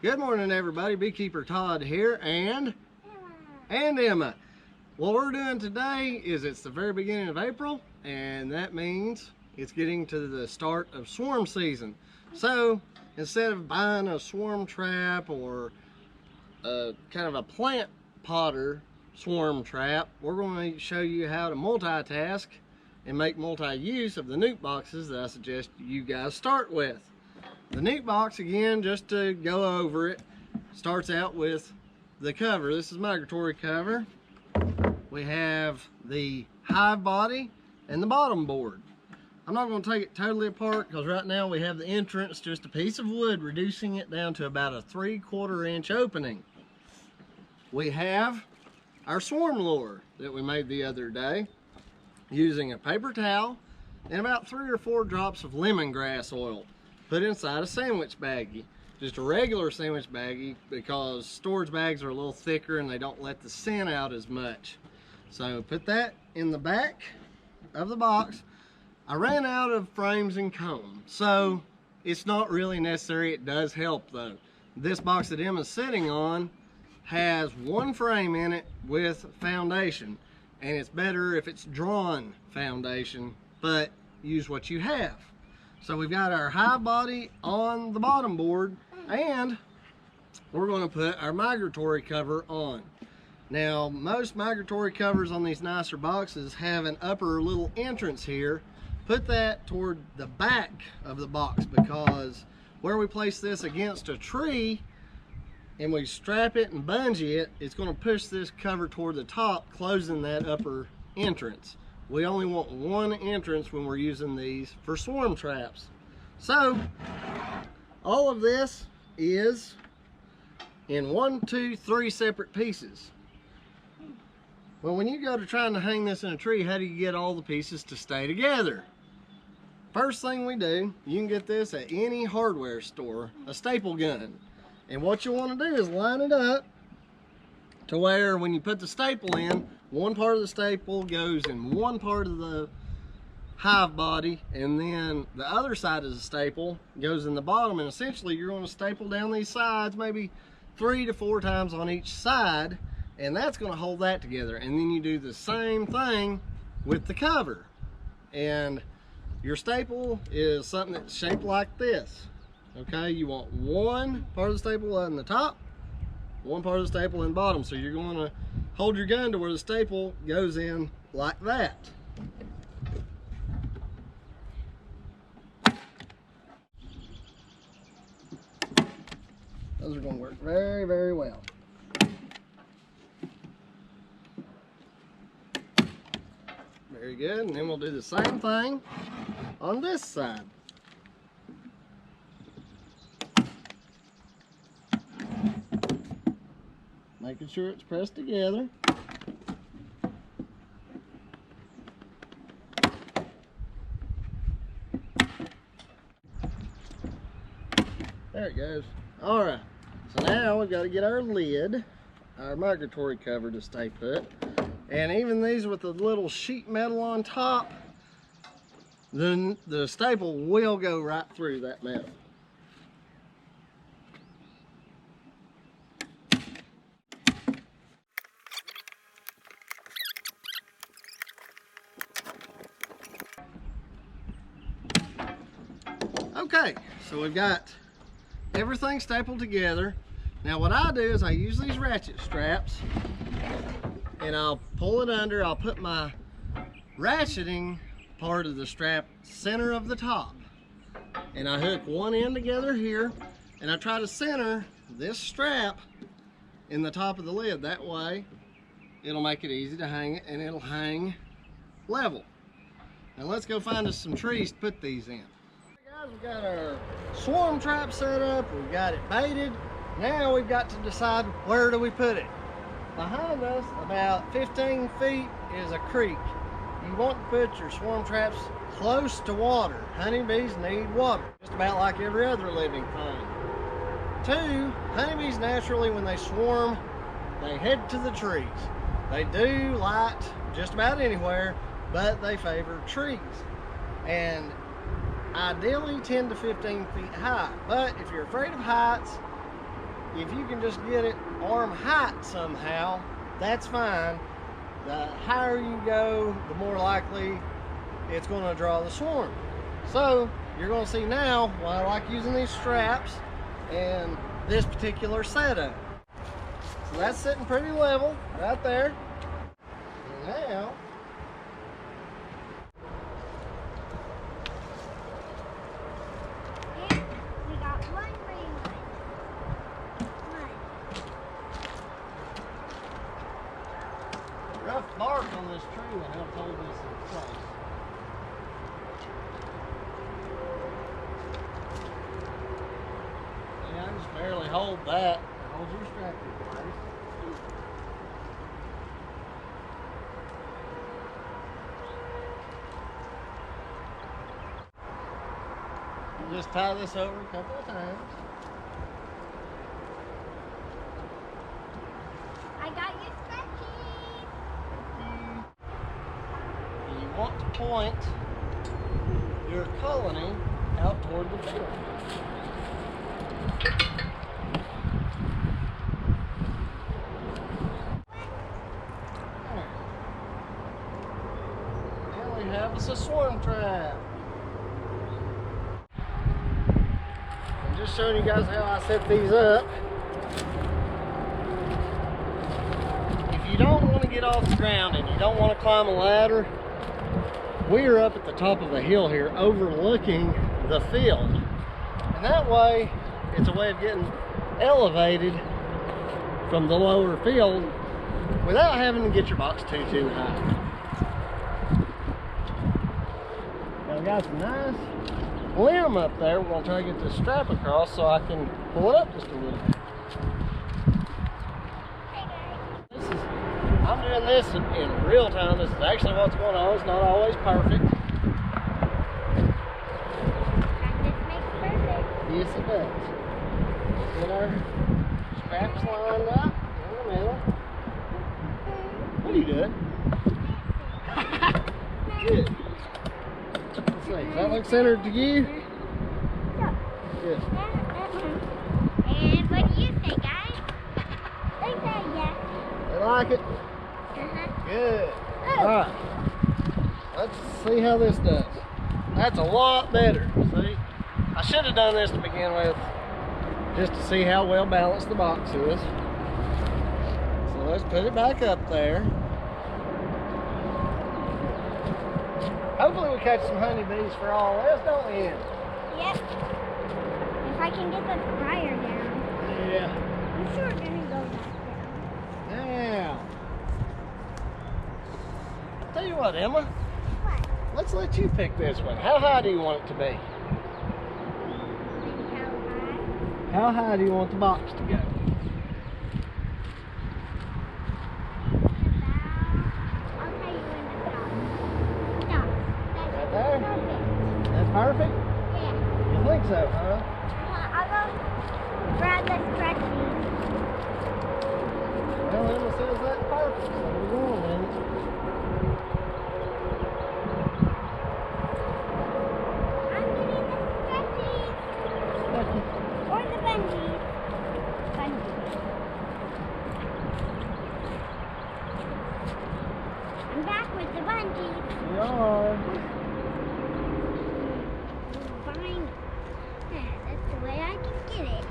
Good morning, everybody. Beekeeper Todd here, and Emma. What we're doing today is it's the very beginning of April, and that means it's getting to the start of swarm season. So instead of buying a swarm trap or kind of a plant potter swarm trap, we're going to show you how to multitask and make multi-use of the nuke boxes that I suggest you guys start with. The nuke box, again, just to go over it, starts out with the cover. This is migratory cover. We have the hive body and the bottom board. I'm not going to take it totally apart because right now we have the entrance, just a piece of wood, reducing it down to about a 3/4 inch opening. We have our swarm lure that we made the other day using a paper towel and about 3 or 4 drops of lemongrass oil put inside a sandwich baggie. Just a regular sandwich baggie because storage bags are a little thicker and they don't let the scent out as much. So put that in the back of the box. I ran out of frames and comb, so it's not really necessary. It does help though. This box that Emma's sitting on has 1 frame in it with foundation, and it's better if it's drawn foundation, but use what you have. So we've got our hive body on the bottom board, and we're going to put our migratory cover on. Now, most migratory covers on these nicer boxes have an upper little entrance here. Put that toward the back of the box, because where we place this against a tree and we strap it and bungee it, it's going to push this cover toward the top, closing that upper entrance. We only want 1 entrance when we're using these for swarm traps. So all of this is in 1, 2, 3 separate pieces. Well, when you go to trying to hang this in a tree, how do you get all the pieces to stay together? First thing we do, you can get this at any hardware store, a staple gun. And what you want to do is line it up to where when you put the staple in, one part of the staple goes in one part of the hive body, and then the other side of the staple goes in the bottom, and essentially you're going to staple down these sides maybe 3 to 4 times on each side, and that's going to hold that together. And then you do the same thing with the cover. And your staple is something that's shaped like this. Okay, you want one part of the staple in the top, one part of the staple in the bottom. So you're going to hold your gun to where the staple goes in like that. Those are going to work very, very well. Very good, and then we'll do the same thing on this side. Making sure it's pressed together. There it goes. All right, so now we've got to get our lid, our migratory cover, to stay put. And even these with the little sheet metal on top, then the staple will go right through that metal. Okay, so we've got everything stapled together. Now what I do is I use these ratchet straps, and I'll pull it under. I'll put my ratcheting part of the strap center of the top, and I hook one end together here, and I try to center this strap in the top of the lid. That way it'll make it easy to hang it, and it'll hang level. Now let's go find us some trees to put these in. Guys, we've got our swarm trap set up, we've got it baited. Now we've got to decide, where do we put it? Behind us, about 15 feet, is a creek. You want to put your swarm traps close to water. Honeybees need water, just about like every other living thing. 2, honeybees naturally, when they swarm, they head to the trees. They do light just about anywhere, but they favor trees. And ideally 10 to 15 feet high. But if you're afraid of heights, if you can just get it arm height somehow, that's fine. The higher you go, the more likely it's going to draw the swarm. So you're going to see now why I like using these straps and this particular setup. So that's sitting pretty level right there. And now we got one green one. rough bark on this tree will help hold this in place. Yeah, just barely hold that. Hold your strap in place. Just tie this over a couple of times. I got your scratchies. And you want to point your colony out toward the field. Now we have us a swarm trap. I'm just showing you guys how I set these up. If you don't want to get off the ground and you don't want to climb a ladder, we are up at the top of a hill here overlooking the field. And that way, it's a way of getting elevated from the lower field without having to get your box too high. Now we got some nice limb up there. We're going to try to get this strap across so I can pull it up just a little bit. I'm doing this in real time. This is actually what's going on. It's not always perfect. Practice makes perfect. Yes, it does. Get our straps lined up in the middle. What are you doing? Good. Let's see. Does that look centered to you? Good. And what do you say, guys? They say yes. They like it? Good. Alright. Let's see how this does. That's a lot better. See? I should have done this to begin with, just to see how well balanced the box is. So let's put it back up there. Hopefully we catch some honeybees for all this, don't we, Ann? Yep. If I can get the briar down. Yeah. I'm sure we're gonna go back down. Now, tell you what, Emma. What? Let's let you pick this one. How high do you want it to be? Maybe how high? How high do you want the box to go? I'll tell you when to stop. Stop. Right there? Perfect. That's perfect? Yeah. You think so, huh? I'll go grab the scratchies. Well, Emma says that's perfect, so we're going with it. I'm getting the scratchies. Or the bungees. Bungees. I'm back with the bungees. We are. Fine. Yeah, that's the way I can get it.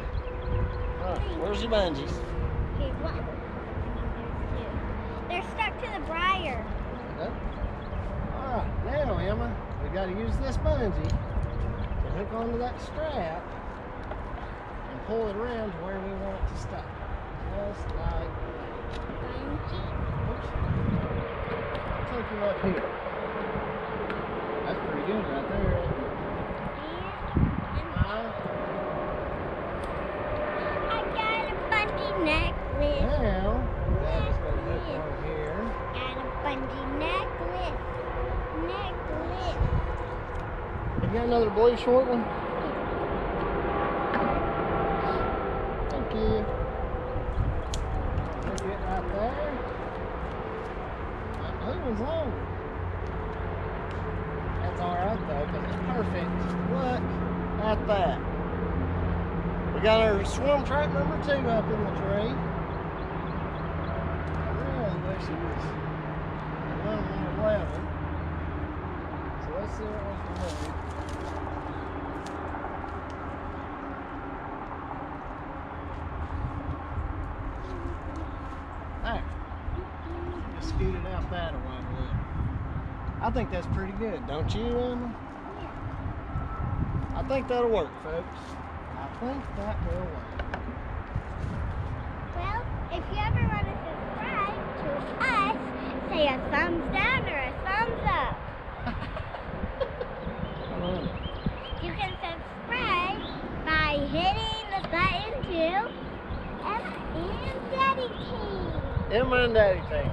Alright, where's your bungees? Okay, one. They're stuck to the briar. Okay. Alright, now Emma, we got to use this bungee to hook onto that strap and pull it around to where we want it to stop. Just like, Bungee. oops, take him up here. That's pretty good right there. Isn't it? I got a bungee necklace. Now, that's what we hook on here. Got a bungee necklace. Necklace. You got another blue short one? Thank you. Hook it right there. That blue one's longer. That's alright though, because it's perfect. Look at that. We got our swarm trap number 2 up in the tree. I really wish it was a little more level. So let's see what we can do. There. Just scoot it out that way a little. I think that's pretty good, don't you, Emma? I think that'll work, folks. I think that will work. Well, if you ever want to subscribe to us, say a thumbs down or a thumbs up. You can subscribe by hitting the button to Emma and Daddy Team. Emma and Daddy Team.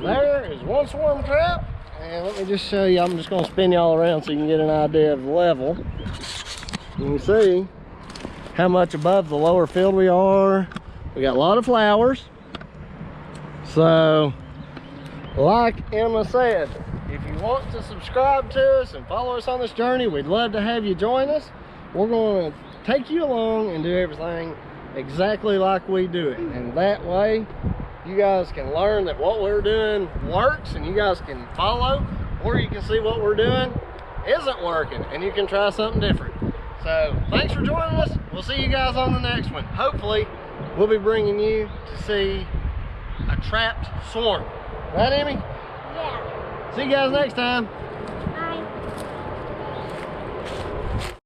There is one swarm trap. And let me just show you, I'm just going to spin y'all around so you can get an idea of the level. You can see how much above the lower field we are. We got a lot of flowers. So, like Emma said, if you want to subscribe to us and follow us on this journey, we'd love to have you join us. We're going to take you along and do everything exactly like we do it. And that way, you guys can learn that what we're doing works and you guys can follow, or you can see what we're doing isn't working and you can try something different. So thanks for joining us. We'll see you guys on the next one. Hopefully we'll be bringing you to see a trapped swarm. Right, Emmy? Yeah. See you guys next time.